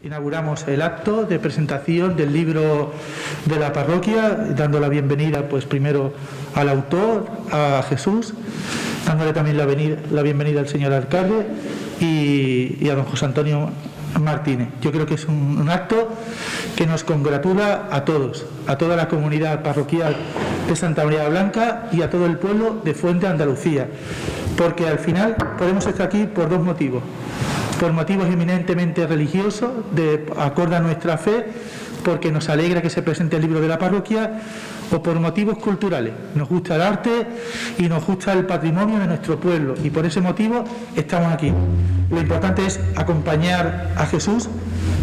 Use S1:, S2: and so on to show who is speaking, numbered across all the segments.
S1: Inauguramos el acto de presentación del libro de la parroquia, dando la bienvenida, pues primero al autor, a Jesús, dándole también la bienvenida al señor alcalde y a don José Antonio Martínez. Yo creo que es un acto que nos congratula a todos, a toda la comunidad parroquial de Santa María Blanca y a todo el pueblo de Fuente, Andalucía, porque al final podemos estar aquí por dos motivos. Por motivos eminentemente religiosos, acorde a nuestra fe, porque nos alegra que se presente el libro de la parroquia, o por motivos culturales. Nos gusta el arte y nos gusta el patrimonio de nuestro pueblo, y por ese motivo estamos aquí. Lo importante es acompañar a Jesús,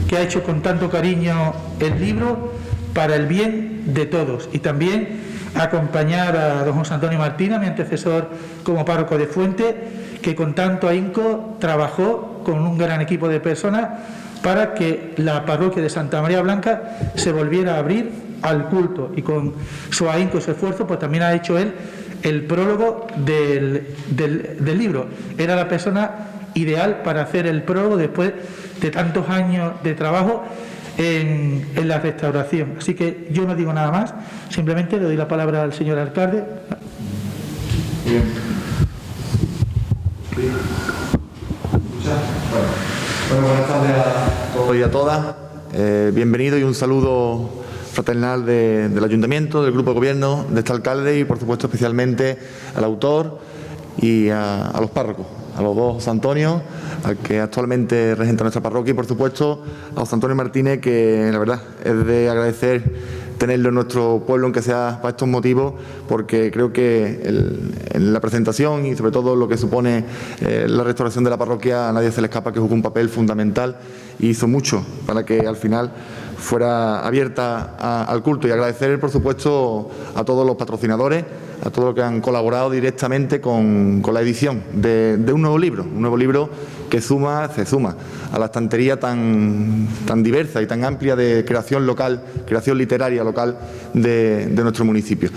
S1: que ha hecho con tanto cariño el libro para el bien de todos, y también acompañar a don José Antonio Martínez, mi antecesor como párroco de Fuente, que con tanto ahínco trabajó con un gran equipo de personas para que la parroquia de Santa María Blanca se volviera a abrir al culto, y con su ahínco y su esfuerzo pues también ha hecho él el prólogo del libro. Era la persona ideal para hacer el prólogo después de tantos años de trabajo en la restauración. Así que yo no digo nada más, simplemente le doy la palabra al señor alcalde.
S2: Bien. Bueno, buenas tardes a todos y a todas. Bienvenido y un saludo fraternal del Ayuntamiento, del Grupo de Gobierno, de este alcalde y, por supuesto, especialmente al autor y a los párrocos, a los dos José Antonio, al que actualmente regenta nuestra parroquia, y, por supuesto, a José Antonio Martínez, que la verdad es de agradecer tenerlo en nuestro pueblo, aunque sea para estos motivos, porque creo que en la presentación y sobre todo lo que supone la restauración de la parroquia, a nadie se le escapa que jugó un papel fundamental y hizo mucho para que al final fuera abierta al culto. Y agradecer, por supuesto, a todos los patrocinadores, a todos los que han colaborado directamente con la edición de un nuevo libro que se suma a la estantería tan diversa y tan amplia de creación local, creación literaria local de nuestro municipio.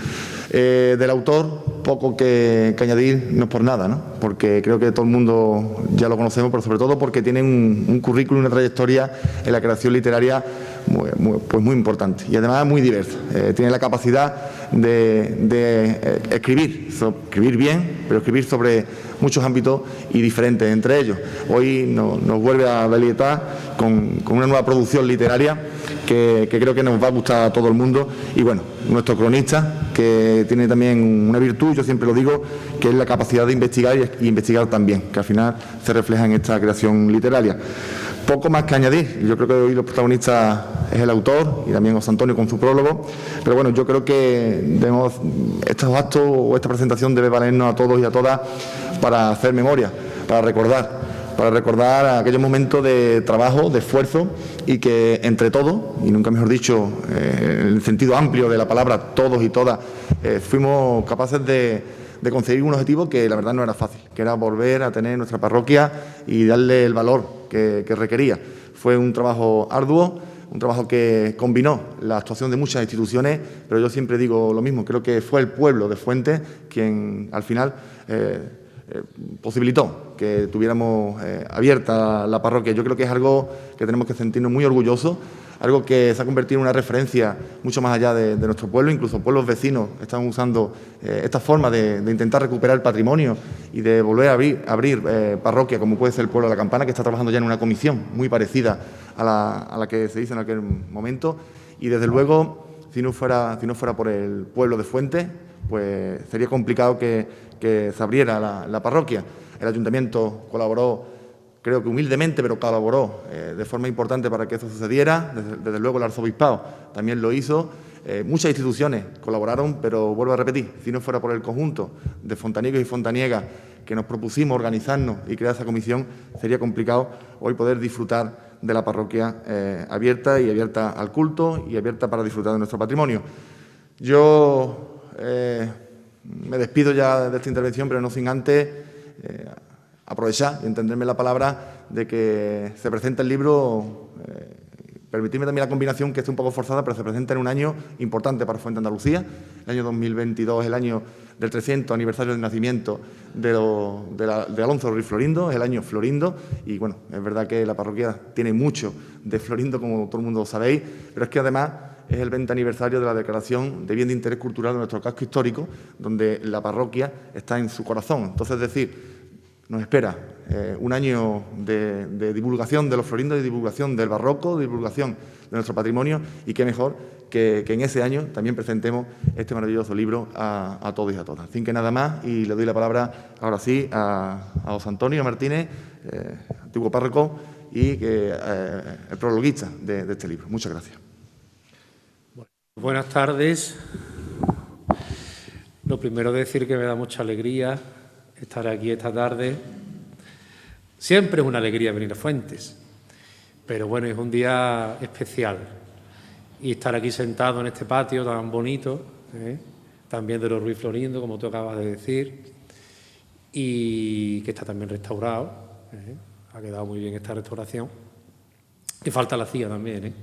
S2: Del autor, poco que añadir, no es por nada, ¿no? Porque creo que todo el mundo ya lo conocemos, pero sobre todo porque tiene un currículum, una trayectoria en la creación literaria muy importante y además muy diversa. Tiene la capacidad de escribir bien, pero escribir sobre muchos ámbitos y diferentes entre ellos. Hoy nos vuelve a deleitar con una nueva producción literaria que creo que nos va a gustar a todo el mundo. Y bueno, nuestro cronista, que tiene también una virtud, yo siempre lo digo, que es la capacidad de investigar y investigar también, que al final se refleja en esta creación literaria. Poco más que añadir. Yo creo que hoy los protagonistas es el autor y también José Antonio con su prólogo, pero bueno, yo creo que estos actos o esta presentación debe valernos a todos y a todas para hacer memoria, para recordar aquellos momentos de trabajo, de esfuerzo, y que entre todos, y nunca mejor dicho, en el sentido amplio de la palabra, todos y todas, fuimos capaces de conseguir un objetivo que la verdad no era fácil, que era volver a tener nuestra parroquia y darle el valor que requería. Fue un trabajo arduo, un trabajo que combinó la actuación de muchas instituciones, pero yo siempre digo lo mismo, creo que fue el pueblo de Fuente quien al final posibilitó que tuviéramos abierta la parroquia. Yo creo que es algo que tenemos que sentirnos muy orgullosos, algo que se ha convertido en una referencia mucho más allá de nuestro pueblo. Incluso pueblos vecinos están usando esta forma de intentar recuperar el patrimonio y de volver a abrir parroquia, como puede ser el pueblo de La Campana, que está trabajando ya en una comisión muy parecida a la que se hizo en aquel momento. Y desde luego, si no fuera por el pueblo de Fuente, pues sería complicado que se abriera la parroquia. El ayuntamiento colaboró, creo que humildemente, pero colaboró de forma importante para que eso sucediera. Desde luego el arzobispado también lo hizo. Muchas instituciones colaboraron, pero vuelvo a repetir, si no fuera por el conjunto de fontaniegos y fontaniegas que nos propusimos organizarnos y crear esa comisión, sería complicado hoy poder disfrutar de la parroquia abierta al culto y abierta para disfrutar de nuestro patrimonio. Yo me despido ya de esta intervención, pero no sin antes aprovechar y entenderme la palabra de que se presenta el libro permitidme también la combinación, que esté un poco forzada, pero se presenta en un año importante para Fuente Andalucía. El año 2022 es el año del 300 aniversario del nacimiento de Alonso Ruiz Florindo, es el año Florindo, y bueno, es verdad que la parroquia tiene mucho de Florindo, como todo el mundo lo sabéis, pero es que además es el 20 aniversario de la declaración de bien de interés cultural de nuestro casco histórico, donde la parroquia está en su corazón. Entonces, es decir, nos espera un año de divulgación de los florindos, de divulgación del barroco, de divulgación de nuestro patrimonio, y qué mejor que en ese año también presentemos este maravilloso libro a todos y a todas. En fin, que nada más, y le doy la palabra ahora sí a José Antonio Martínez, antiguo párroco y el prologuista de este libro. Muchas gracias.
S3: Buenas tardes. Lo primero, decir que me da mucha alegría estar aquí esta tarde. Siempre es una alegría venir a Fuentes, pero bueno, es un día especial. Y estar aquí sentado en este patio tan bonito, también de los Ruiz Florindo, como tú acabas de decir, y que está también restaurado. Ha quedado muy bien esta restauración. Y falta la CIA también,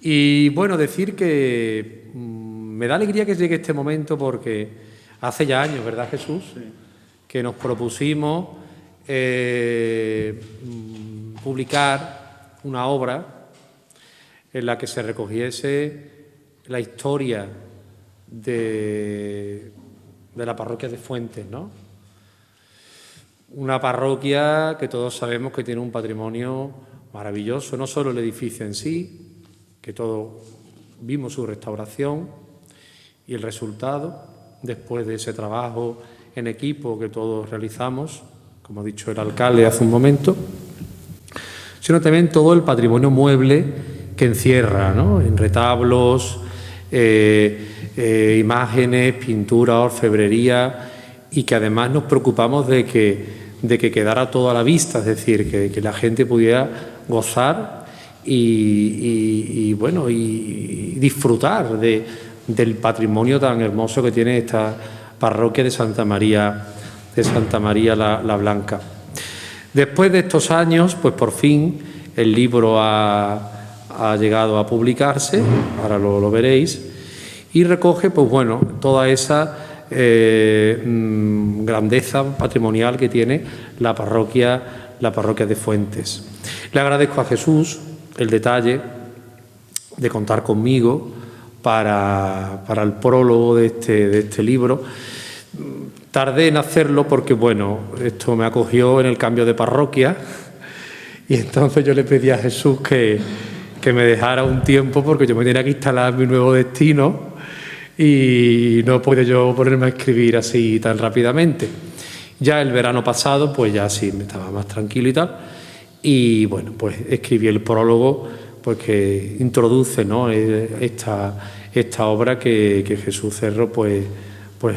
S3: Y bueno, decir que me da alegría que llegue este momento porque hace ya años, ¿verdad, Jesús? Sí. Que nos propusimos publicar una obra en la que se recogiese la historia de la parroquia de Fuentes, ¿no? Una parroquia que todos sabemos que tiene un patrimonio maravilloso, no solo el edificio en sí, que todos vimos su restauración y el resultado después de ese trabajo en equipo que todos realizamos, como ha dicho el alcalde hace un momento, sino también todo el patrimonio mueble que encierra, ¿no? En retablos, imágenes, pintura, orfebrería, y que además nos preocupamos de que quedara todo a la vista, es decir, que la gente pudiera gozar y disfrutar del patrimonio tan hermoso que tiene esta parroquia de Santa María la Blanca. Después de estos años, pues por fin el libro ha llegado a publicarse, ahora lo veréis, y recoge pues bueno, toda esa grandeza patrimonial que tiene la parroquia de Fuentes. Le agradezco a Jesús el detalle de contar conmigo para el prólogo de este libro. Tardé en hacerlo porque, bueno, esto me acogió en el cambio de parroquia y entonces yo le pedí a Jesús que me dejara un tiempo porque yo me tenía que instalar en mi nuevo destino y no podía yo ponerme a escribir así tan rápidamente. Ya el verano pasado, pues ya sí me estaba más tranquilo y tal, y bueno, pues escribí el prólogo porque introduce, ¿no?, esta obra que Jesús Cerro pues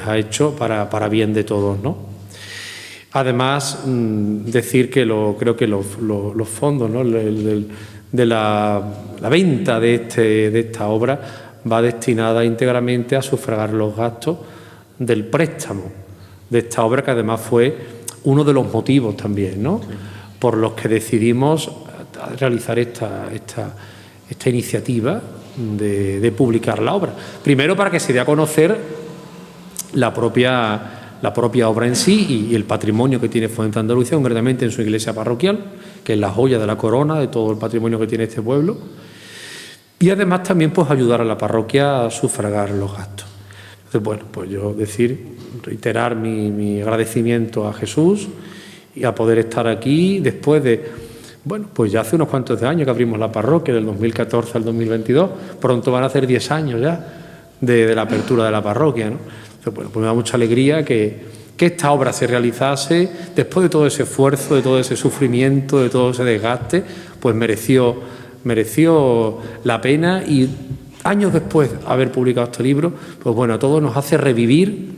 S3: ha hecho para bien de todos, ¿no? Además, decir que creo que los fondos, ¿no?, de la venta de esta obra va destinada íntegramente a sufragar los gastos del préstamo de esta obra, que además fue uno de los motivos también, ¿no?, sí, por los que decidimos realizar esta iniciativa de publicar la obra. Primero, para que se dé a conocer la propia obra en sí y el patrimonio que tiene Fuente Andalucía, concretamente en su iglesia parroquial, que es la joya de la corona de todo el patrimonio que tiene este pueblo. Y además también pues ayudar a la parroquia a sufragar los gastos. Entonces, bueno, pues yo reiterar mi agradecimiento a Jesús y a poder estar aquí después de, bueno, pues ya hace unos cuantos de años que abrimos la parroquia, del 2014 al 2022, pronto van a hacer 10 años ya de la apertura de la parroquia, ¿no? Entonces, bueno, pues me da mucha alegría que esta obra se realizase después de todo ese esfuerzo, de todo ese sufrimiento, de todo ese desgaste, pues mereció la pena, y años después de haber publicado este libro, pues bueno, a todos nos hace revivir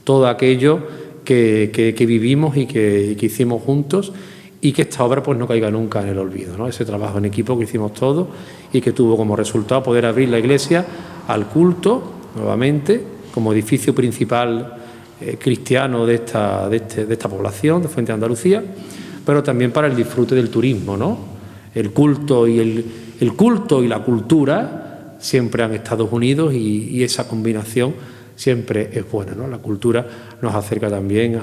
S3: todo aquello que vivimos y que hicimos juntos, y que esta obra pues no caiga nunca en el olvido, ¿no? Ese trabajo en equipo que hicimos todos y que tuvo como resultado poder abrir la iglesia al culto nuevamente como edificio principal cristiano de esta población de Fuente de Andalucía, pero también para el disfrute del turismo, ¿no? El culto y la cultura siempre han estado unidos y esa combinación siempre es buena, ¿no? La cultura nos acerca también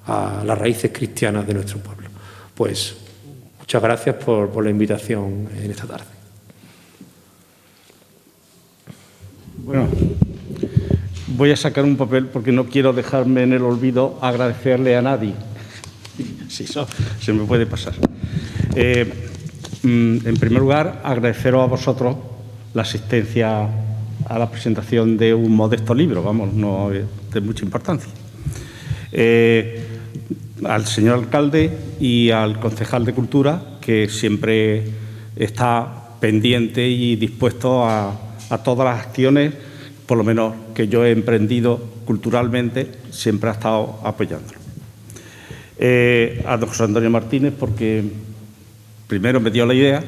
S3: a las raíces cristianas de nuestro pueblo. Pues muchas gracias por la invitación en esta tarde.
S4: Bueno, voy a sacar un papel porque no quiero dejarme en el olvido agradecerle a nadie. Sí, eso se me puede pasar. En primer lugar, agradeceros a vosotros la asistencia a la presentación de un modesto libro, vamos, no es de mucha importancia. Al señor alcalde y al concejal de Cultura, que siempre está pendiente y dispuesto a todas las acciones, por lo menos que yo he emprendido culturalmente, siempre ha estado apoyándolo. A don José Antonio Martínez, porque primero me dio la idea,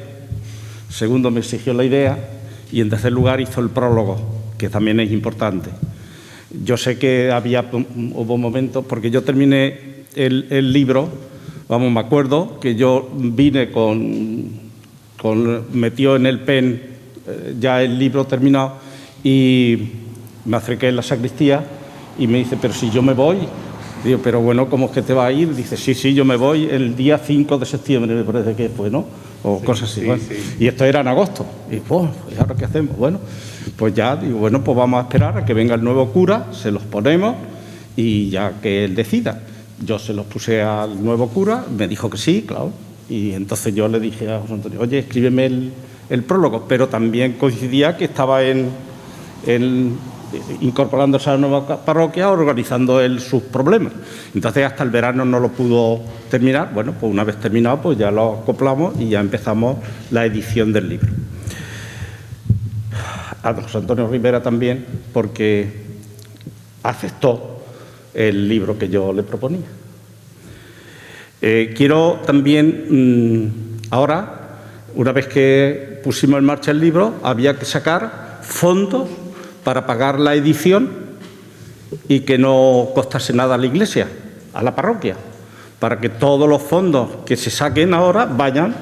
S4: segundo me exigió la idea y en tercer lugar hizo el prólogo, que también es importante. Yo sé que hubo momentos, porque yo terminé el libro, vamos, me acuerdo que yo vine metió en el pen ya el libro terminado y me acerqué en la sacristía y me dice, pero si yo me voy. Digo, pero bueno, ¿cómo es que te va a ir? Dice, sí, yo me voy el día 5 de septiembre, me parece que fue, ¿no? O sí, cosas así. Sí, bueno. Sí. Y esto era en agosto. Y pues, ¿y ahora qué hacemos? Bueno, pues ya digo, bueno, pues vamos a esperar a que venga el nuevo cura, se los ponemos y ya que él decida. Yo se los puse al nuevo cura, me dijo que sí, claro. Y entonces yo le dije a José Antonio, oye, escríbeme el prólogo, pero también coincidía que estaba incorporándose a la nueva parroquia, organizando él sus problemas. Entonces hasta el verano no lo pudo terminar. Bueno, pues una vez terminado, pues ya lo acoplamos y ya empezamos la edición del libro. A don José Antonio Rivera también, porque aceptó el libro que yo le proponía. Quiero también, ahora, una vez que pusimos en marcha el libro, había que sacar fondos para pagar la edición y que no costase nada a la iglesia, a la parroquia, para que todos los fondos que se saquen ahora vayan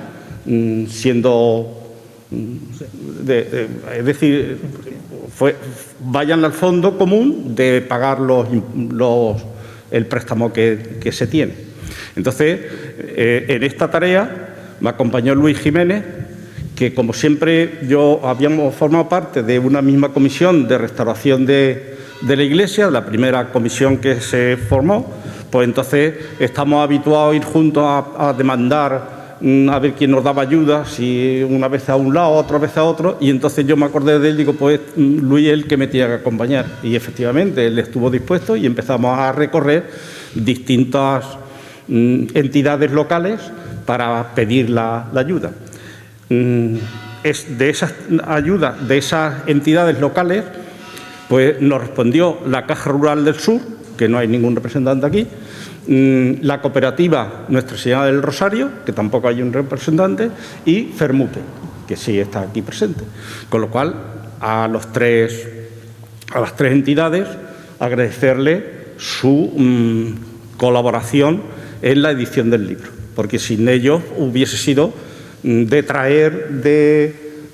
S4: siendo, es decir, vayan al fondo común de pagar el préstamo que se tiene. Entonces, en esta tarea me acompañó Luis Jiménez, que como siempre habíamos formado parte de una misma comisión de restauración de la iglesia, la primera comisión que se formó, pues entonces estamos habituados a ir juntos a demandar a ver quién nos daba ayuda, si una vez a un lado, otra vez a otro, y entonces yo me acordé de él y digo, pues Luis es el que me tenía que acompañar. Y efectivamente, él estuvo dispuesto y empezamos a recorrer distintas entidades locales para pedir la ayuda. De esas ayudas, de esas entidades locales, pues nos respondió la Caja Rural del Sur, que no hay ningún representante aquí, la cooperativa Nuestra Señora del Rosario, que tampoco hay un representante, y Fermute, que sí está aquí presente. Con lo cual, a las tres entidades, agradecerle su colaboración en la edición del libro, porque sin ellos hubiese sido de traer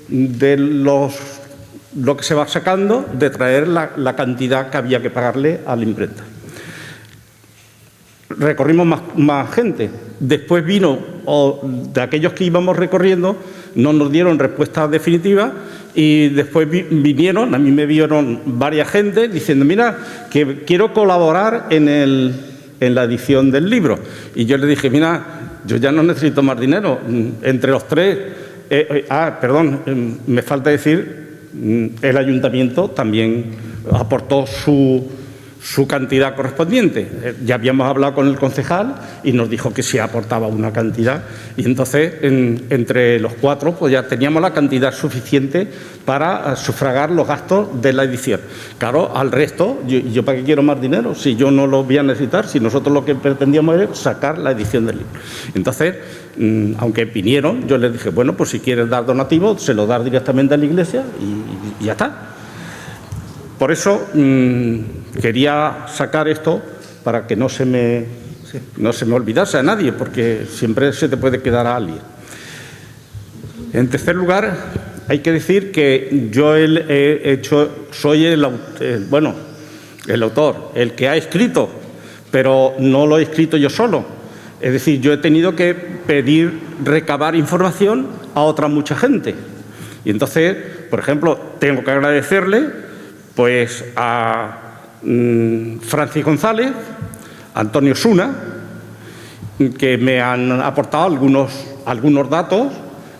S4: lo que se va sacando, de traer la cantidad que había que pagarle a la imprenta. Recorrimos más gente. Después vino, de aquellos que íbamos recorriendo, no nos dieron respuesta definitiva y después vinieron, a mí me vieron varias gente diciendo, mira, que quiero colaborar en la edición del libro. Y yo le dije, mira, yo ya no necesito más dinero. Entre los tres, me falta decir, el ayuntamiento también aportó su cantidad correspondiente. Ya habíamos hablado con el concejal y nos dijo que sí aportaba una cantidad y entonces entre los cuatro pues ya teníamos la cantidad suficiente para sufragar los gastos de la edición. Claro, al resto, ¿yo para qué quiero más dinero? Si yo no lo voy a necesitar, si nosotros lo que pretendíamos era sacar la edición del libro. Entonces, aunque vinieron, yo les dije, bueno, pues si quieres dar donativo, se lo das directamente a la iglesia y ya está. Por eso quería sacar esto para que no se me olvidase a nadie, porque siempre se te puede quedar a alguien. En tercer lugar, hay que decir que yo soy el autor, el que ha escrito, pero no lo he escrito yo solo. Es decir, yo he tenido que recabar información a otra mucha gente. Y entonces, por ejemplo, tengo que agradecerle pues a Francis González, a Antonio Suna, que me han aportado algunos datos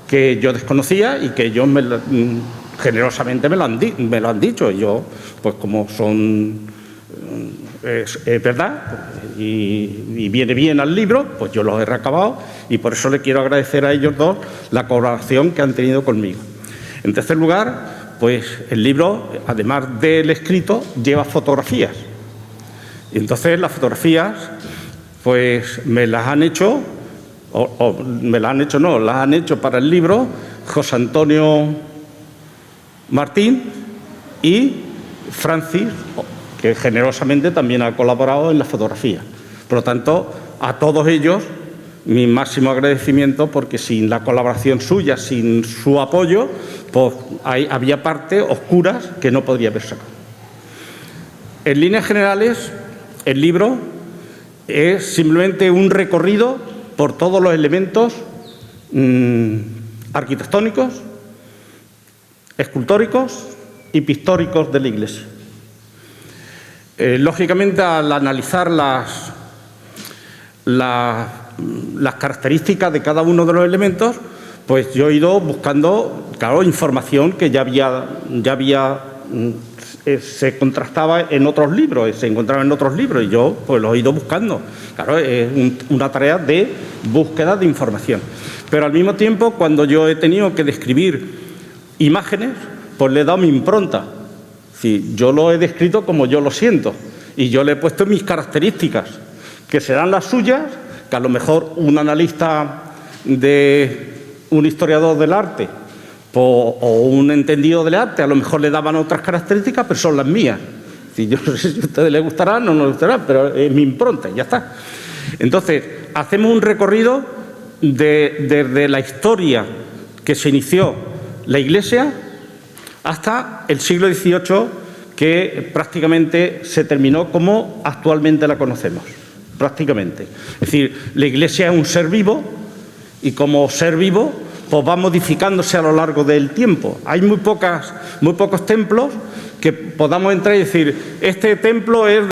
S4: que yo desconocía y que ellos generosamente me lo han dicho. Y yo, pues como es verdad y viene bien al libro, pues yo los he recabado y por eso le quiero agradecer a ellos dos la colaboración que han tenido conmigo. En tercer lugar, pues el libro, además del escrito, lleva fotografías. Y entonces las fotografías, pues me las han hecho, las han hecho para el libro José Antonio Martín y Francis, que generosamente también ha colaborado en la fotografía. Por lo tanto, a todos ellos mi máximo agradecimiento, porque sin la colaboración suya, sin su apoyo, pues había partes oscuras que no podría haber sacado. En líneas generales, el libro es simplemente un recorrido por todos los elementos arquitectónicos, escultóricos y pictóricos de la iglesia. Lógicamente, al analizar las características de cada uno de los elementos, pues yo he ido buscando, claro, información que se contrastaba en otros libros, se encontraba en otros libros, y yo pues lo he ido buscando. Claro, es una tarea de búsqueda de información. Pero al mismo tiempo, cuando yo he tenido que describir imágenes, pues le he dado mi impronta. Sí, yo lo he descrito como yo lo siento y yo le he puesto mis características, que serán las suyas, que a lo mejor un analista un historiador del arte o un entendido del arte a lo mejor le daban otras características, pero son las mías. Sí, yo no sé si a ustedes les gustarán o no les gustarán, pero es mi impronta y ya está. Entonces, hacemos un recorrido desde la historia que se inició la Iglesia hasta el siglo XVIII, que prácticamente se terminó como actualmente la conocemos. Prácticamente. Es decir, la Iglesia es un ser vivo y como ser vivo pues va modificándose a lo largo del tiempo. Hay muy pocos templos que podamos entrar y decir, este templo es del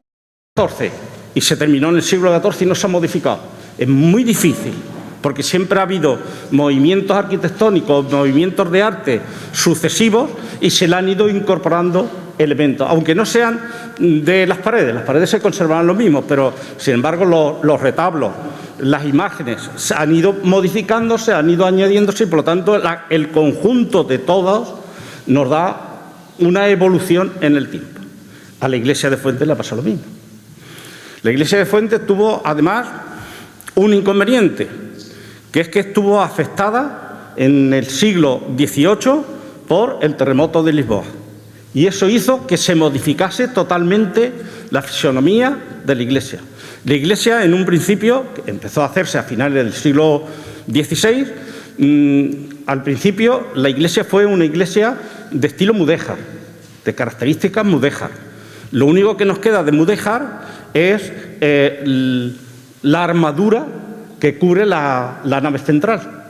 S4: XIV y se terminó en el siglo XIV y no se ha modificado. Es muy difícil, porque siempre ha habido movimientos arquitectónicos, movimientos de arte sucesivos y se le han ido incorporando elementos, aunque no sean de las paredes se conservarán los mismos, pero sin embargo los retablos, las imágenes se han ido modificando, se han ido añadiéndose y por lo tanto el conjunto de todos nos da una evolución en el tiempo. A la Iglesia de Fuentes le pasa lo mismo. La Iglesia de Fuentes tuvo además un inconveniente, que es que estuvo afectada en el siglo XVIII por el terremoto de Lisboa. Y eso hizo que se modificase totalmente la fisonomía de la Iglesia. La Iglesia, en un principio, que empezó a hacerse a finales del siglo XVI, al principio la Iglesia fue una iglesia de estilo mudéjar, de características mudéjar. Lo único que nos queda de mudéjar es la armadura que cubre la nave central.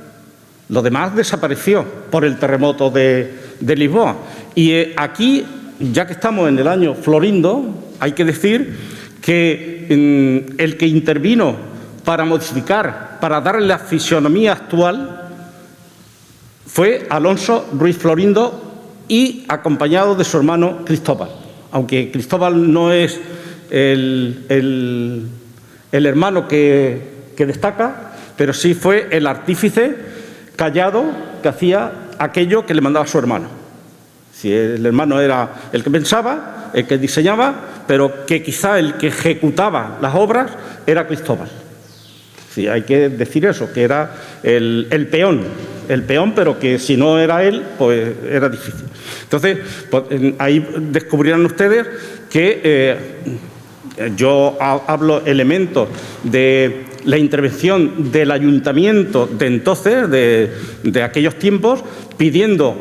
S4: Lo demás desapareció por el terremoto de Lisboa. Y aquí, ya que estamos en el año Florindo, hay que decir que el que intervino para modificar, para darle la fisonomía actual, fue Alonso Ruiz Florindo y acompañado de su hermano Cristóbal. Aunque Cristóbal no es el hermano que destaca, pero sí fue el artífice callado que hacía aquello que le mandaba su hermano. Si el hermano era el que pensaba, el que diseñaba, pero que quizá el que ejecutaba las obras era Cristóbal. Sí, hay que decir eso, que era el peón, pero que si no era él, pues era difícil. Entonces, pues, ahí descubrirán ustedes que yo hablo elementos de la intervención del ayuntamiento de entonces, de aquellos tiempos, pidiendo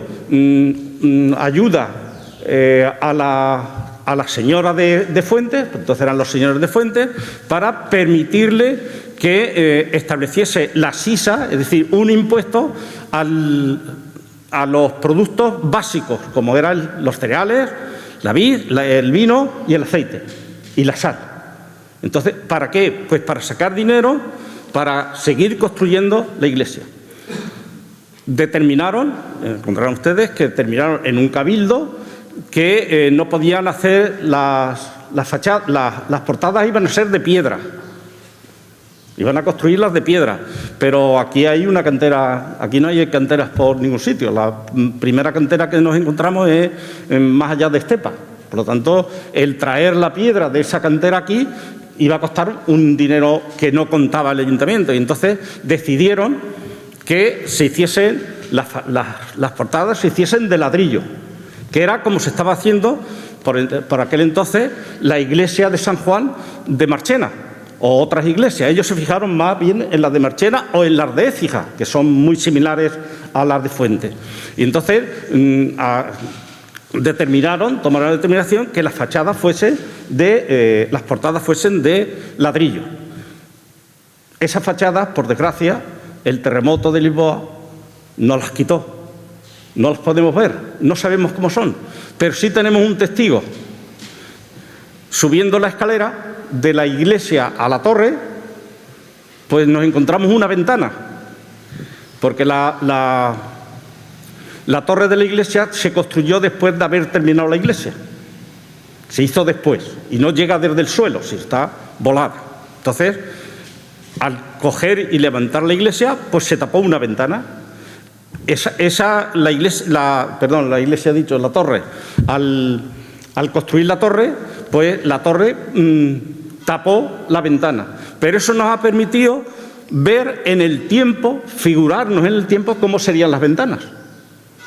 S4: ayuda a la señora de Fuentes, entonces eran los señores de Fuentes, para permitirle que estableciese la sisa, es decir, un impuesto a los productos básicos, como eran los cereales, la vid, el vino y el aceite, y la sal. Entonces, ¿para qué? Pues para sacar dinero, para seguir construyendo la iglesia. Determinaron, encontrarán ustedes, que determinaron en un cabildo que no podían hacer las fachadas, las portadas iban a ser de piedra. Iban a construirlas de piedra, pero aquí hay una cantera, aquí no hay canteras por ningún sitio. La primera cantera que nos encontramos es más allá de Estepa. Por lo tanto, el traer la piedra de esa cantera aquí iba a costar un dinero que no contaba el ayuntamiento. Y entonces decidieron que se hiciesen las portadas se hiciesen de ladrillo, que era como se estaba haciendo por aquel entonces la iglesia de San Juan de Marchena, o otras iglesias. Ellos se fijaron más bien en las de Marchena o en las de Écija, que son muy similares a las de Fuentes. Y entonces tomaron la determinación que las fachadas las portadas fuesen de ladrillo. Esas fachadas, por desgracia, el terremoto de Lisboa nos las quitó. No las podemos ver, no sabemos cómo son, pero sí tenemos un testigo. Subiendo la escalera de la iglesia a la torre, pues nos encontramos una ventana, porque la torre de la iglesia se construyó después de haber terminado la iglesia. Se hizo después y no llega desde el suelo, si está volada. Entonces, al coger y levantar la iglesia, pues se tapó una ventana. La torre. Al construir la torre, pues la torre tapó la ventana. Pero eso nos ha permitido ver en el tiempo, figurarnos en el tiempo cómo serían las ventanas.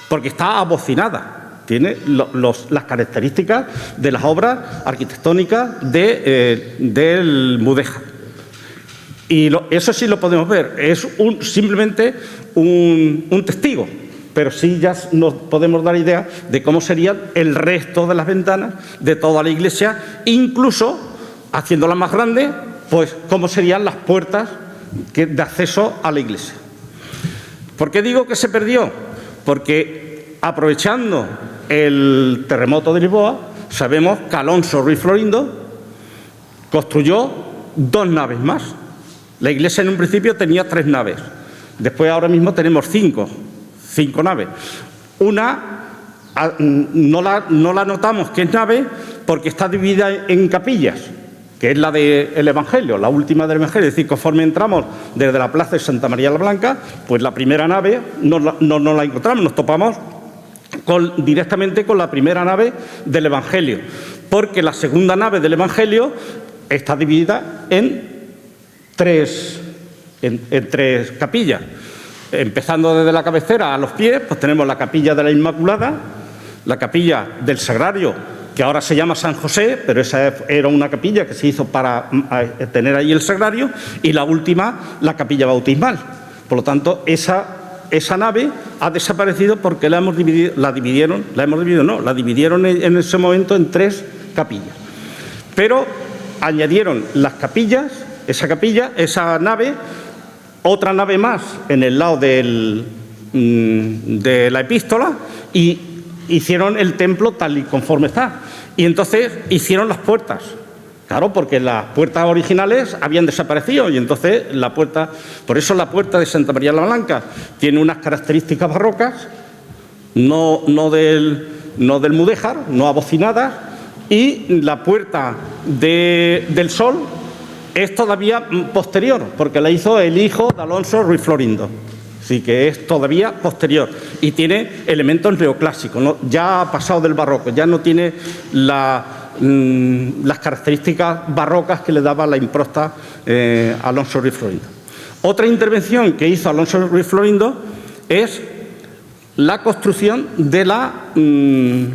S4: Porque está abocinada, tiene las características de las obras arquitectónicas del Mudéjar. Y eso sí lo podemos ver, es simplemente un testigo, pero sí ya nos podemos dar idea de cómo serían el resto de las ventanas de toda la iglesia, incluso haciéndola más grande, pues cómo serían las puertas de acceso a la iglesia. ¿Por qué digo que se perdió? Porque aprovechando el terremoto de Lisboa, sabemos que Alonso Ruiz Florindo construyó 2 naves más. La iglesia en un principio tenía 3 naves. Después ahora mismo tenemos 5 naves. Una no la notamos que es nave porque está dividida en capillas, que es la del Evangelio, la última del Evangelio. Es decir, conforme entramos desde la plaza de Santa María la Blanca, pues la primera nave no la encontramos, nos topamos directamente con la primera nave del Evangelio, porque la segunda nave del Evangelio está dividida en tres capillas. Empezando desde la cabecera a los pies, pues tenemos la capilla de la Inmaculada, la capilla del Sagrario, que ahora se llama San José, pero esa era una capilla que se hizo para tener ahí el Sagrario, y la última, la capilla bautismal. Por lo tanto, esa nave ha desaparecido porque la dividieron en ese momento en 3 capillas. Pero añadieron las capillas, esa nave, otra nave más en el lado de la epístola, y hicieron el templo tal y conforme está. Y entonces hicieron las puertas. Claro, porque las puertas originales habían desaparecido y entonces por eso la puerta de Santa María la Blanca tiene unas características barrocas, no del mudéjar, no abocinadas, y la puerta del Sol es todavía posterior, porque la hizo el hijo de Alonso Ruiz Florindo. Así que es todavía posterior y tiene elementos neoclásicos, ¿no? Ya ha pasado del barroco, ya no tiene las características barrocas que le daba la impronta Alonso Ruiz Florindo. Otra intervención que hizo Alonso Ruiz Florindo es la construcción de la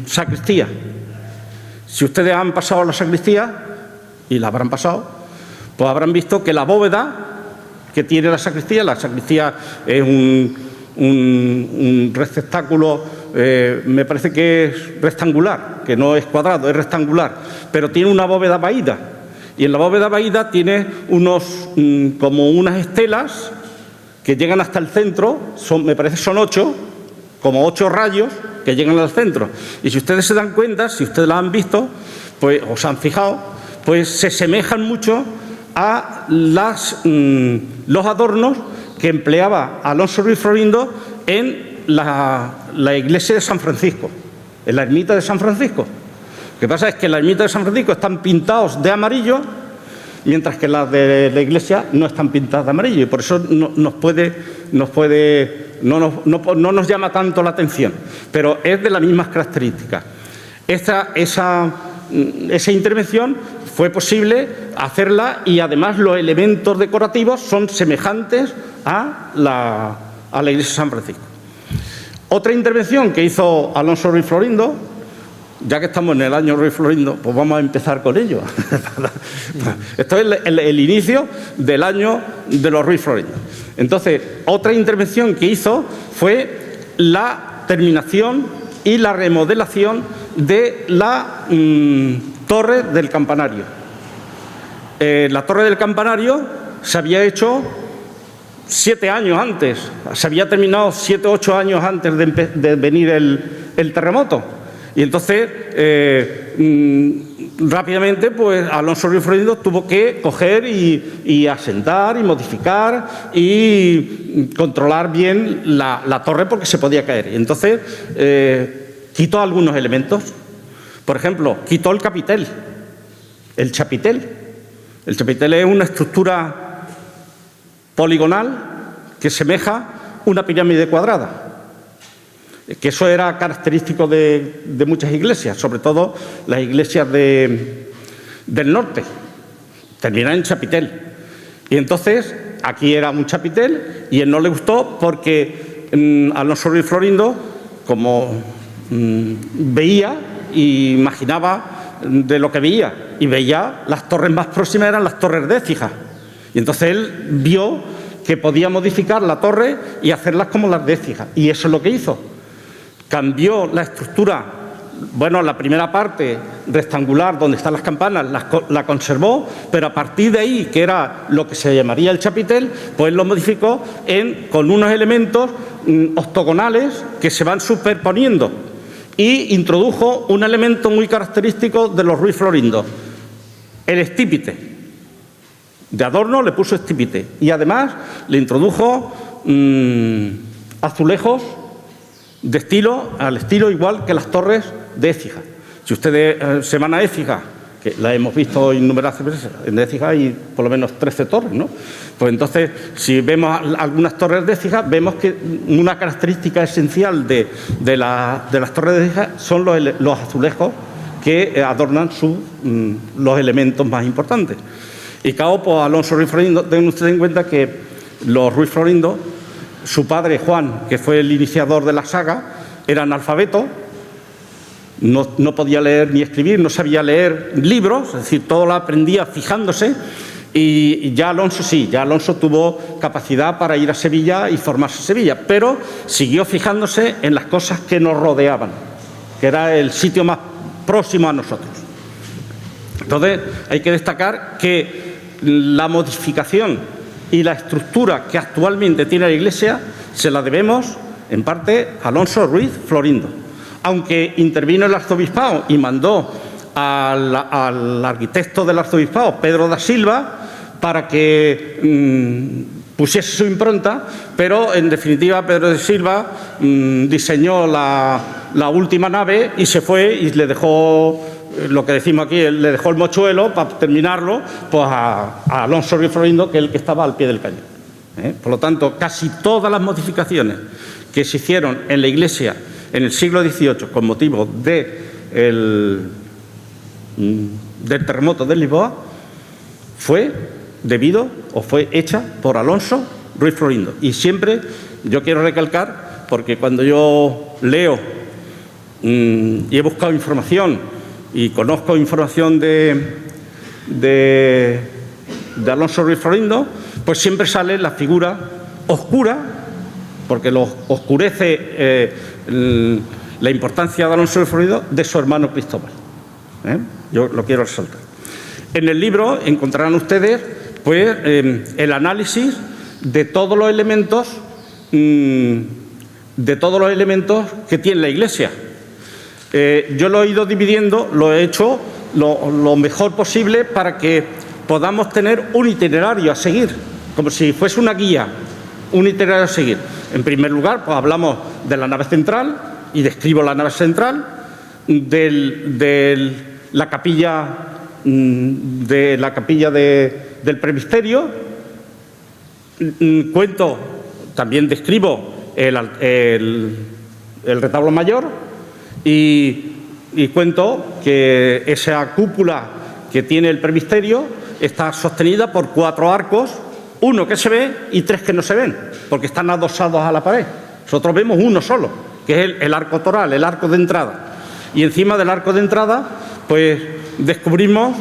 S4: sacristía. Si ustedes han pasado a la sacristía, y la habrán pasado, pues habrán visto que la bóveda que tiene la sacristía. La sacristía es un receptáculo, me parece que es rectangular, que no es cuadrado, es rectangular, pero tiene una bóveda vaída. Y en la bóveda vaída tiene como unas estelas que llegan hasta el centro, me parece son 8, como 8 rayos que llegan al centro. Y si ustedes se dan cuenta, si ustedes la han visto, pues os han fijado, pues se semejan mucho a los adornos que empleaba Alonso Ruiz Florindo en la iglesia de San Francisco, en la ermita de San Francisco. Lo que pasa es que en la ermita de San Francisco están pintados de amarillo, mientras que las de la iglesia no están pintadas de amarillo, y por eso no nos llama tanto la atención, pero es de las mismas características. Esa intervención fue posible hacerla, y además los elementos decorativos son semejantes a la iglesia de San Francisco. Otra intervención que hizo Alonso Ruiz Florindo, ya que estamos en el año Ruiz Florindo, pues vamos a empezar con ello. Esto es el inicio del año de los Ruiz Florindo. Entonces, otra intervención que hizo fue la terminación y la remodelación de la torre del campanario. La torre del campanario se había hecho 7 años antes, se había terminado 7 o 8 años antes de venir el terremoto. Y entonces, rápidamente, pues Alonso Ruiz Florindo tuvo que coger y asentar y modificar y controlar bien la torre, porque se podía caer. Y entonces, quitó algunos elementos. Por ejemplo, quitó el capitel, el chapitel. El chapitel es una estructura poligonal que semeja una pirámide cuadrada. Que eso era característico de muchas iglesias, sobre todo las iglesias del norte, terminan en chapitel. Y entonces, aquí era un chapitel, y él no le gustó porque Alonso Ruiz Florindo, como veía y imaginaba de lo que veía, y veía las torres más próximas eran las torres de Écija. Y entonces él vio que podía modificar la torre y hacerlas como las de Écija, y eso es lo que hizo. Cambió la estructura, bueno, la primera parte rectangular donde están las campanas la conservó, pero a partir de ahí, que era lo que se llamaría el chapitel, pues lo modificó con unos elementos octogonales que se van superponiendo, y introdujo un elemento muy característico de los Ruiz Florindo, el estípite. De adorno le puso estípite, y además le introdujo azulejos al estilo igual que las torres de Écija. Si ustedes se van a Écija, que la hemos visto innumerables veces, en Écija hay por lo menos 13 torres, ¿no? Pues entonces, si vemos algunas torres de Écija, vemos que una característica esencial de las torres de Écija son los azulejos que adornan los elementos más importantes. Y claro, pues Alonso Ruiz Florindo, tengan ustedes en cuenta que los Ruiz Florindo, su padre Juan, que fue el iniciador de la saga, era analfabeto, no podía leer ni escribir, no sabía leer libros, es decir, todo lo aprendía fijándose, y ya Alonso sí, ya Alonso tuvo capacidad para ir a Sevilla y formarse en Sevilla, pero siguió fijándose en las cosas que nos rodeaban, que era el sitio más próximo a nosotros. Entonces, hay que destacar que la modificación y la estructura que actualmente tiene la Iglesia se la debemos, en parte, a Alonso Ruiz Florindo. Aunque intervino el arzobispado y mandó al arquitecto del arzobispado, Pedro da Silva, para que pusiese su impronta, pero en definitiva Pedro da Silva diseñó la última nave y se fue y le dejó, lo que decimos aquí, le dejó el mochuelo para terminarlo, pues a Alonso Ruiz Florindo, que es el que estaba al pie del cañón. Por lo tanto, casi todas las modificaciones que se hicieron en la Iglesia en el siglo XVIII con motivo del terremoto de Lisboa fue hecha por Alonso Ruiz Florindo. Y siempre yo quiero recalcar, porque cuando yo leo y he buscado información y conozco información de Alonso Ruiz Florindo, pues siempre sale la figura oscura, porque lo oscurece la importancia de Alonso de Florido, de su hermano Cristóbal. Yo lo quiero resaltar. En el libro encontrarán ustedes pues, el análisis de todos los elementos que tiene la Iglesia. Yo lo he ido dividiendo, lo he hecho lo mejor posible para que podamos tener un itinerario a seguir, como si fuese una guía, un itinerario a seguir. En primer lugar, pues hablamos de la nave central y describo la nave central, de la capilla del presbiterio. También describo el retablo mayor y cuento que esa cúpula que tiene el presbiterio está sostenida por 4 arcos, uno que se ve y 3 que no se ven, porque están adosados a la pared. Nosotros vemos uno solo, que es el arco toral, el arco de entrada. Y encima del arco de entrada, pues descubrimos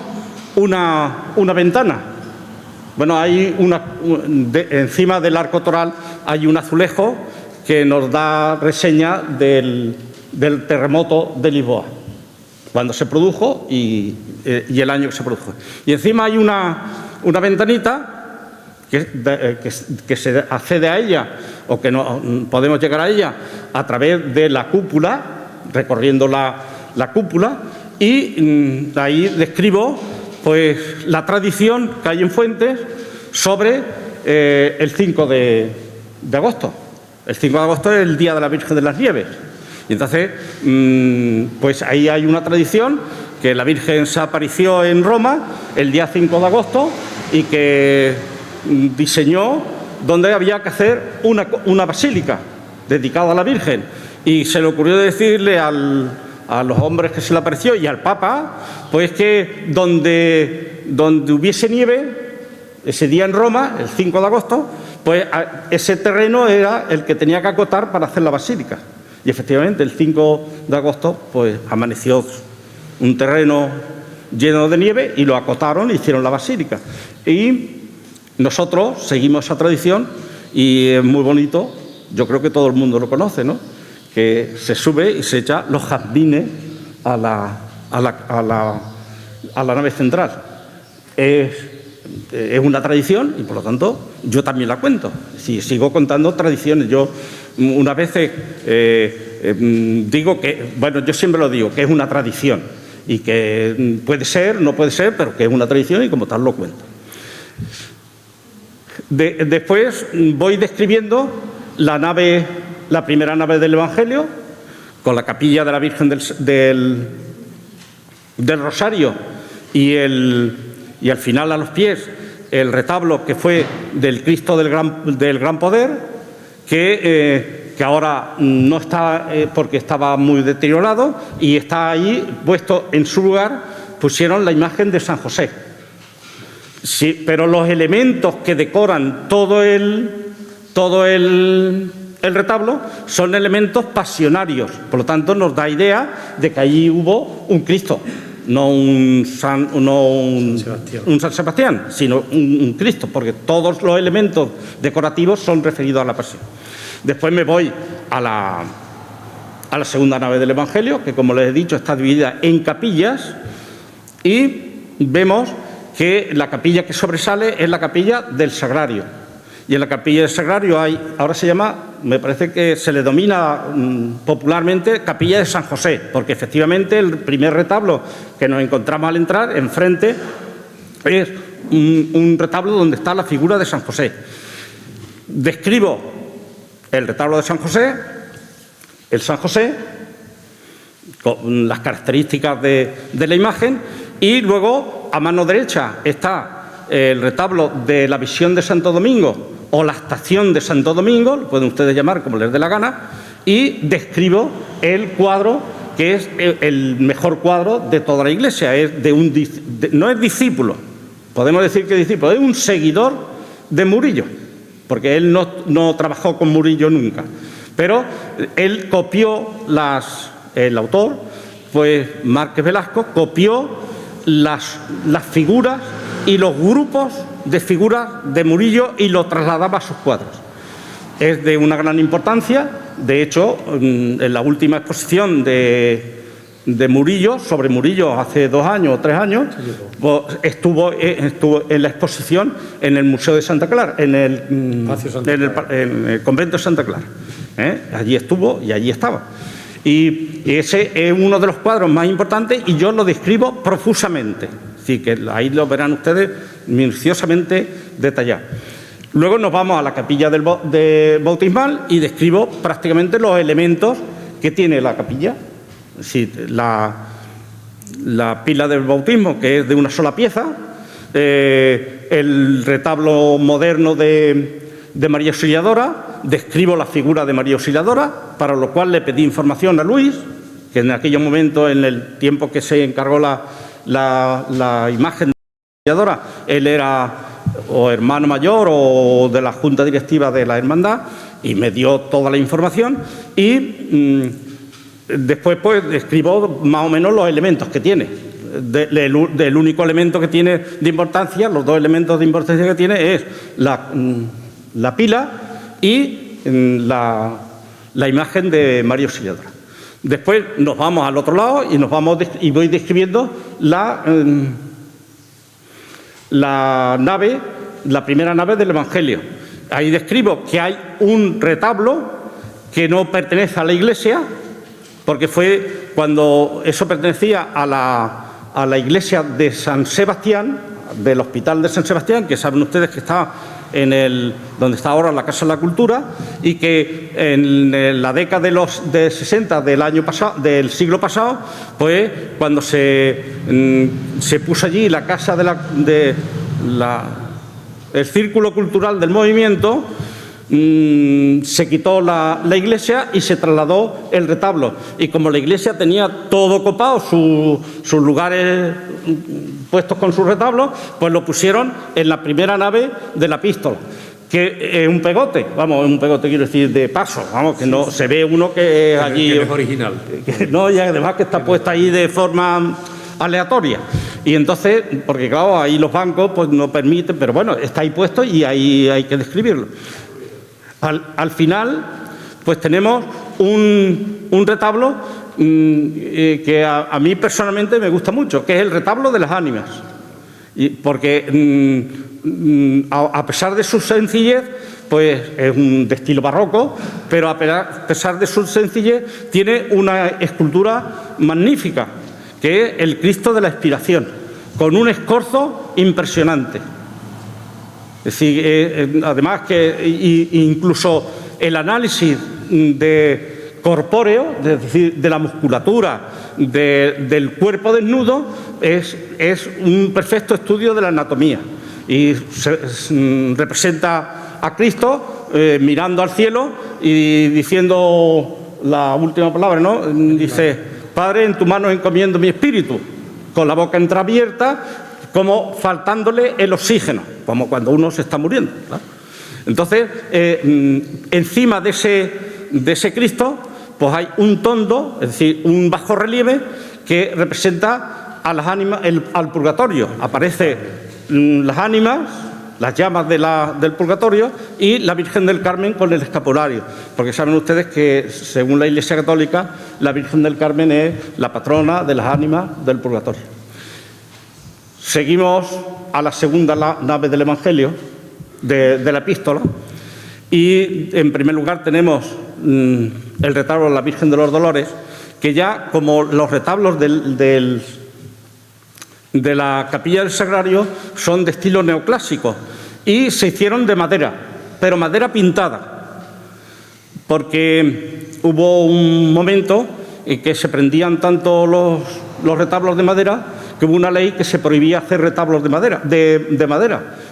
S4: una ventana. Bueno, encima del arco toral hay un azulejo que nos da reseña del terremoto de Lisboa, cuando se produjo y el año que se produjo. Y encima hay una ventanita que se accede a ella, o que no podemos llegar a ella a través de la cúpula, recorriendo la cúpula, y ahí describo pues la tradición que hay en Fuentes sobre el 5 de agosto. El 5 de agosto es el Día de la Virgen de las Nieves. Y entonces, pues ahí hay una tradición que la Virgen se apareció en Roma el día 5 de agosto y que diseñó donde había que hacer una basílica dedicada a la Virgen. Y se le ocurrió decirle a los hombres que se le apareció y al Papa, pues que donde hubiese nieve, ese día en Roma, el 5 de agosto, pues ese terreno era el que tenía que acotar para hacer la basílica. Y efectivamente, el 5 de agosto, pues amaneció un terreno lleno de nieve y lo acotaron e hicieron la basílica. Y nosotros seguimos esa tradición y es muy bonito, yo creo que todo el mundo lo conoce, ¿no? Que se sube y se echa los jazmines a la nave central. Es una tradición y, por lo tanto, yo también la cuento. Si sigo contando tradiciones, yo unas veces digo que, bueno, yo siempre lo digo, que es una tradición y que puede ser, no puede ser, pero que es una tradición y como tal lo cuento. Después voy describiendo la primera nave del Evangelio, con la capilla de la Virgen del Rosario y al final, a los pies, el retablo que fue del Cristo del Gran Poder, que ahora no está porque estaba muy deteriorado, y está ahí puesto en su lugar, pusieron la imagen de San José. Sí, pero los elementos que decoran todo el retablo son elementos pasionarios, por lo tanto nos da idea de que allí hubo un Cristo, no un San Sebastián, sino un Cristo, porque todos los elementos decorativos son referidos a la pasión. Después me voy a la segunda nave del Evangelio, que, como les he dicho, está dividida en capillas, y vemos que la capilla que sobresale es la capilla del Sagrario. Y en la capilla del Sagrario ahora se llama, me parece que se le denomina popularmente capilla de San José, porque efectivamente el primer retablo que nos encontramos al entrar, enfrente, es un retablo donde está la figura de San José. Describo el retablo de San José, el San José, con las características de la imagen, y luego a mano derecha está el retablo de la Visión de Santo Domingo, o la Estación de Santo Domingo, lo pueden ustedes llamar como les dé la gana, y describo el cuadro que es el mejor cuadro de toda la Iglesia. No es discípulo, podemos decir que discípulo, es un seguidor de Murillo, porque él no trabajó con Murillo nunca, pero él copió el autor, pues Márquez Velasco, copió las figuras y los grupos de figuras de Murillo y lo trasladaba a sus cuadros. Es de una gran importancia. De hecho, en la última exposición de Murillo, sobre Murillo, hace 2 años o 3 años, pues, estuvo en la exposición en el Museo de Santa Clara, en el Convento de Santa Clara. Allí estuvo y allí estaba. Y ese es uno de los cuadros más importantes y yo lo describo profusamente. Así que ahí lo verán ustedes minuciosamente detallado. Luego nos vamos a la capilla de bautismal y describo prácticamente los elementos que tiene la capilla. Sí, la pila del bautismo, que es de una sola pieza, el retablo moderno de María Auxiliadora, describo la figura de María Auxiliadora, para lo cual le pedí información a Luis, que en aquellos momentos, en el tiempo que se encargó la imagen de María Auxiliadora, él era o hermano mayor o de la junta directiva de la hermandad, y me dio toda la información y después pues escribo más o menos los elementos que tiene. Del único elemento que tiene de importancia, los 2 elementos de importancia que tiene es la pila y la imagen de María Auxiliadora. Después nos vamos al otro lado y voy describiendo la nave, la primera nave del Evangelio. Ahí describo que hay un retablo que no pertenece a la iglesia, porque fue cuando eso pertenecía a la iglesia de San Sebastián, del Hospital de San Sebastián, que saben ustedes que está donde está ahora la Casa de la Cultura, y que en la década de 60 del siglo pasado, pues cuando se puso allí la casa el Círculo Cultural del Movimiento, se quitó la iglesia y se trasladó el retablo. Y como la iglesia tenía todo copado, sus lugares puestos con sus retablos, pues lo pusieron en la primera nave de la epístola, que es un pegote, quiero decir, de paso, que no se ve uno que allí
S3: que es original.
S4: No, y además que está puesta ahí de forma aleatoria. Y entonces, porque claro, ahí los bancos pues no permiten, pero bueno, está ahí puesto y ahí hay que describirlo. Al final, pues tenemos un retablo que a mí personalmente me gusta mucho, que es el retablo de las ánimas. Porque a pesar de su sencillez, pues es de estilo barroco, pero a pesar de su sencillez tiene una escultura magnífica, que es el Cristo de la Expiración, con un escorzo impresionante. Es decir, además que incluso el análisis corpóreo, es decir, de la musculatura, del cuerpo desnudo, es un perfecto estudio de la anatomía. Y representa a Cristo mirando al cielo y diciendo la última palabra, ¿no? Dice: Padre, en tu mano encomiendo mi espíritu, con la boca entreabierta, como faltándole el oxígeno, como cuando uno se está muriendo, ¿no? Entonces, encima de ese Cristo, pues hay un tondo, es decir, un bajo relieve que representa a las ánimas, al purgatorio. Aparece las ánimas, las llamas del purgatorio y la Virgen del Carmen con el escapulario, porque saben ustedes que, según la Iglesia Católica, la Virgen del Carmen es la patrona de las ánimas del purgatorio. Seguimos a la segunda nave del Evangelio, de la epístola, y en primer lugar tenemos el retablo de la Virgen de los Dolores, que ya, como los retablos de la capilla del Sagrario, son de estilo neoclásico y se hicieron de madera, pero madera pintada, porque hubo un momento en que se prendían tanto los retablos de madera que hubo una ley que se prohibía hacer retablos de madera,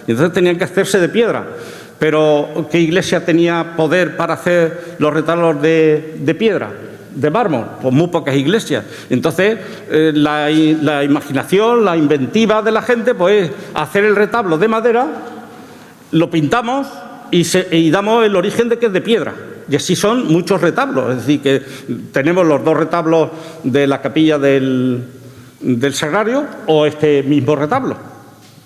S4: y entonces tenían que hacerse de piedra. Pero ¿qué iglesia tenía poder para hacer los retablos de piedra, de mármol? Pues muy pocas iglesias. Entonces la imaginación, la inventiva de la gente, pues hacer el retablo de madera, lo pintamos y damos el origen de que es de piedra. Y así son muchos retablos. Es decir, que tenemos los 2 retablos de la capilla del Sagrario, o este mismo retablo,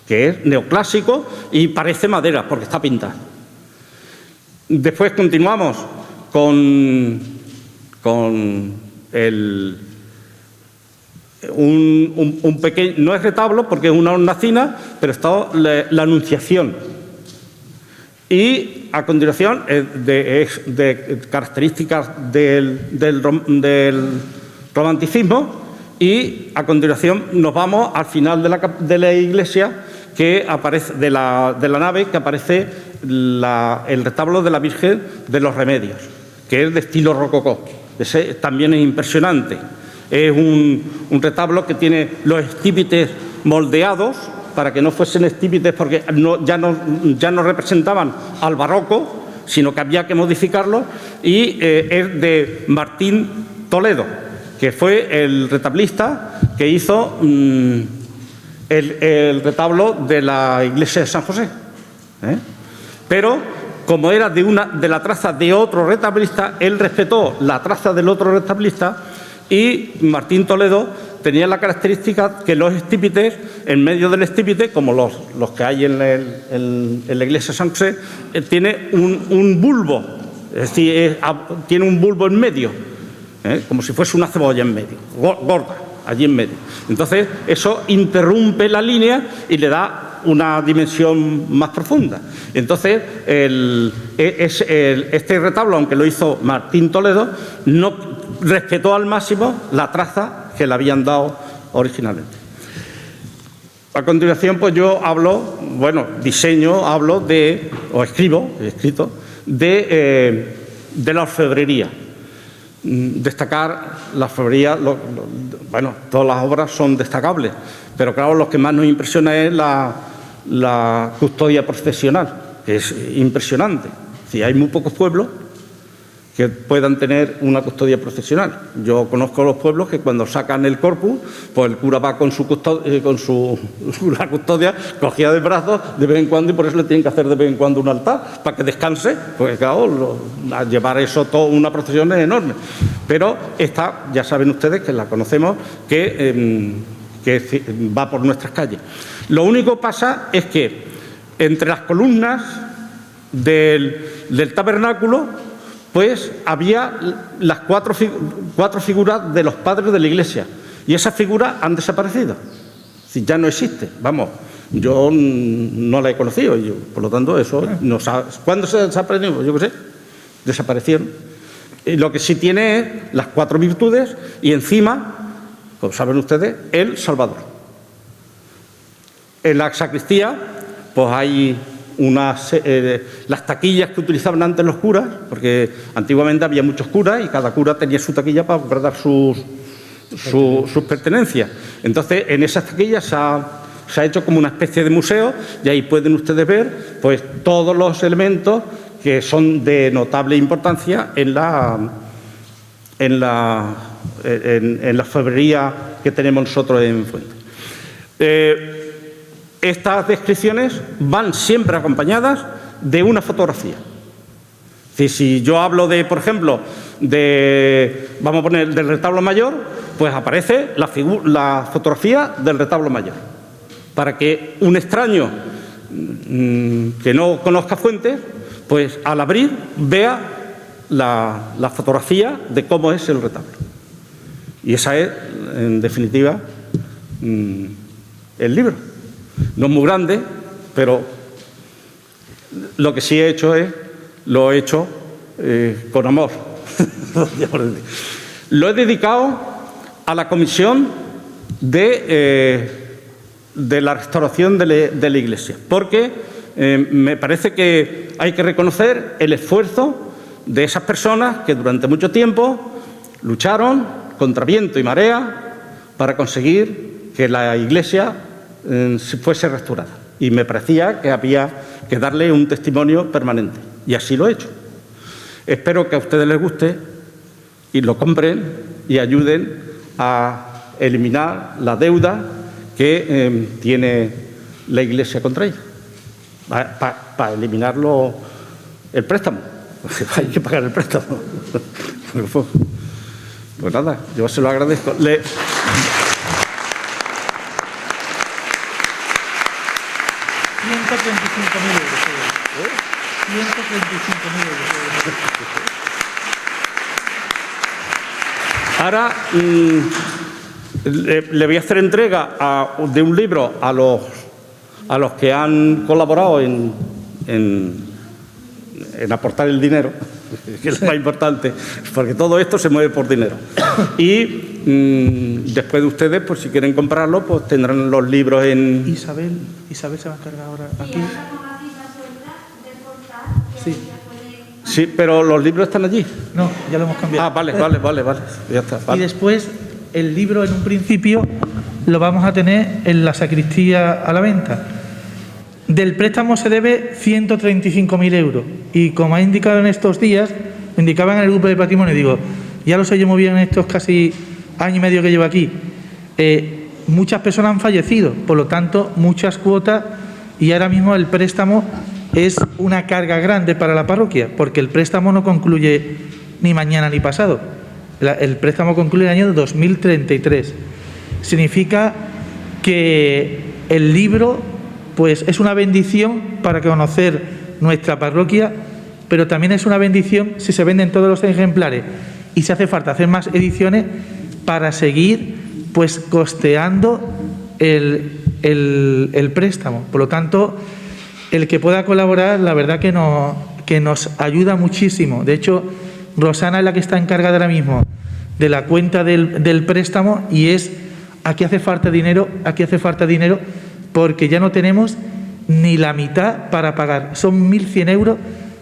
S4: que es neoclásico y parece madera porque está pintada. Después continuamos con un pequeño, no es retablo porque es una hornacina, pero está la Anunciación. Y a continuación, de características del romanticismo, y a continuación nos vamos al final de la iglesia, que aparece de la nave, que aparece el retablo de la Virgen de los Remedios, que es de estilo rococó. Ese también es impresionante. Es un retablo que tiene los estípites moldeados para que no fuesen estípites, porque ya no representaban al barroco, sino que había que modificarlo, y es de Martín Toledo, que fue el retablista que hizo el retablo de la iglesia de San José. Pero, como era de la traza de otro retablista, él respetó la traza del otro retablista, y Martín Toledo tenía la característica que los estípites, en medio del estípite, como los que hay en la iglesia de San José, tiene un bulbo, es decir, tiene un bulbo en medio, como si fuese una cebolla en medio, gorda, allí en medio. Entonces, eso interrumpe la línea y le da una dimensión más profunda. Entonces, este retablo, aunque lo hizo Martín Toledo, no respetó al máximo la traza que le habían dado originalmente. A continuación, pues yo he escrito de la orfebrería. Destacar la orfebrería, todas las obras son destacables, pero claro, lo que más nos impresiona es la custodia procesional, que es impresionante. Si hay muy pocos pueblos que puedan tener una custodia procesional. Yo conozco los pueblos que cuando sacan el corpus, pues el cura va con la custodia cogida del brazo de vez en cuando, y por eso le tienen que hacer de vez en cuando un altar, para que descanse, pues claro, llevar eso toda una procesión es enorme. Pero esta, ya saben ustedes que la conocemos, que va por nuestras calles. Lo único que pasa es que entre las columnas del tabernáculo, pues había las cuatro figuras de los padres de la Iglesia, y esas figuras han desaparecido. Si ya no existe, vamos, yo no la he conocido, por lo tanto eso no sabe. ¿Cuándo se desapareció? Yo qué sé, desaparecieron. Y lo que sí tiene es las 4 virtudes y encima, como saben ustedes, el Salvador. En la sacristía, pues hay las taquillas que utilizaban antes los curas, porque antiguamente había muchos curas y cada cura tenía su taquilla para guardar sus pertenencias. Entonces, en esas taquillas se ha hecho como una especie de museo, y ahí pueden ustedes ver pues todos los elementos que son de notable importancia en la orfebrería que tenemos nosotros en Fuente. Estas descripciones van siempre acompañadas de una fotografía. Es decir, si yo hablo por ejemplo, vamos a poner del retablo mayor, pues aparece la fotografía del retablo mayor, para que un extraño que no conozca Fuentes, pues al abrir vea la fotografía de cómo es el retablo. Y esa es, en definitiva, el libro. No es muy grande, pero lo que sí he hecho lo he hecho con amor. Lo he dedicado a la comisión de la restauración de la Iglesia, porque me parece que hay que reconocer el esfuerzo de esas personas que durante mucho tiempo lucharon contra viento y marea para conseguir que la Iglesia fuese restaurada, y me parecía que había que darle un testimonio permanente, y así lo he hecho. Espero que a ustedes les guste y lo compren y ayuden a eliminar la deuda que tiene la Iglesia contra ella, para eliminarlo el préstamo. Hay que pagar el préstamo. Pues nada, yo se lo agradezco.
S1: euros. 135.000 euros.
S4: Ahora le voy a hacer entrega de un libro a los que han colaborado en aportar el dinero, que es lo más importante, porque todo esto se mueve por dinero. Y después de ustedes, pues si quieren comprarlo, pues tendrán los libros en...
S1: Isabel se va a encargar ahora aquí. Sí.
S4: Sí, pero los libros están allí.
S1: No, ya lo hemos cambiado.
S4: Ah, vale. Ya está. Vale.
S1: Y después, el libro en un principio lo vamos a tener en la sacristía a la venta. Del préstamo se debe 135.000 euros. Y como ha indicado en estos días, me indicaban en el grupo de patrimonio, digo, ya lo sé yo muy bien en estos casi año y medio que llevo aquí, muchas personas han fallecido, por lo tanto, muchas cuotas, y ahora mismo el préstamo es una carga grande para la parroquia, porque el préstamo no concluye ni mañana ni pasado. El préstamo concluye el año 2033. Significa que el libro pues es una bendición para conocer nuestra parroquia, pero también es una bendición si se venden todos los ejemplares y si hace falta hacer más ediciones para seguir pues costeando el préstamo. Por lo tanto, el que pueda colaborar, la verdad que nos ayuda muchísimo. De hecho, Rosana es la que está encargada ahora mismo de la cuenta del préstamo, y es aquí hace falta dinero, porque ya no tenemos ni la mitad para pagar. Son 1.100 euros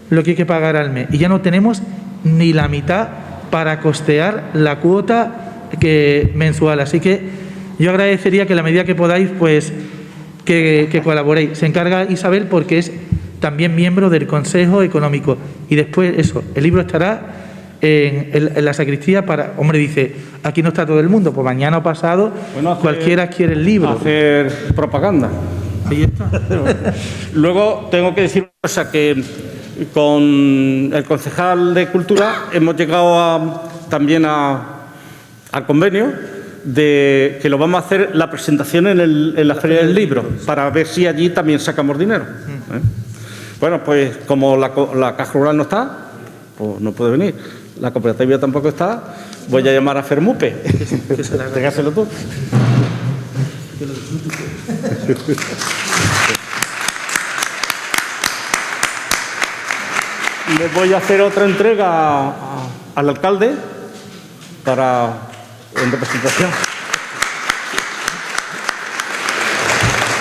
S1: lo que hay que pagar al mes, y ya no tenemos ni la mitad para costear la cuota mensual. Así que yo agradecería que a la medida que podáis, pues que colaboréis. Se encarga Isabel porque es también miembro del Consejo Económico. Y después eso, el libro estará en la sacristía para... Hombre, dice, aquí no está todo el mundo, pues mañana o pasado cualquiera quiere el libro.
S4: Hacer propaganda.
S1: Ahí está.
S4: Luego tengo que decir una cosa, que con el concejal de Cultura hemos llegado también al convenio de que lo vamos a hacer la presentación en la Feria del Libro, para ver si allí también sacamos dinero. Bueno, pues como la Caja Rural no está, pues no puede venir. La cooperativa tampoco está, voy a llamar a Fermupe. Dégaselo tú. Les voy a hacer otra entrega al alcalde en representación.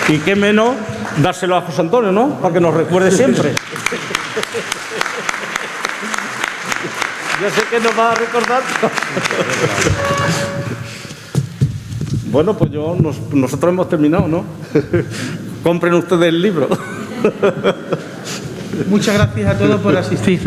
S4: Y qué menos dárselo a José Antonio, ¿no? Para que nos recuerde siempre. Yo sé que nos va a recordar. Bueno, pues nosotros hemos terminado, ¿no? Compren ustedes el libro.
S1: Muchas gracias a todos por asistir.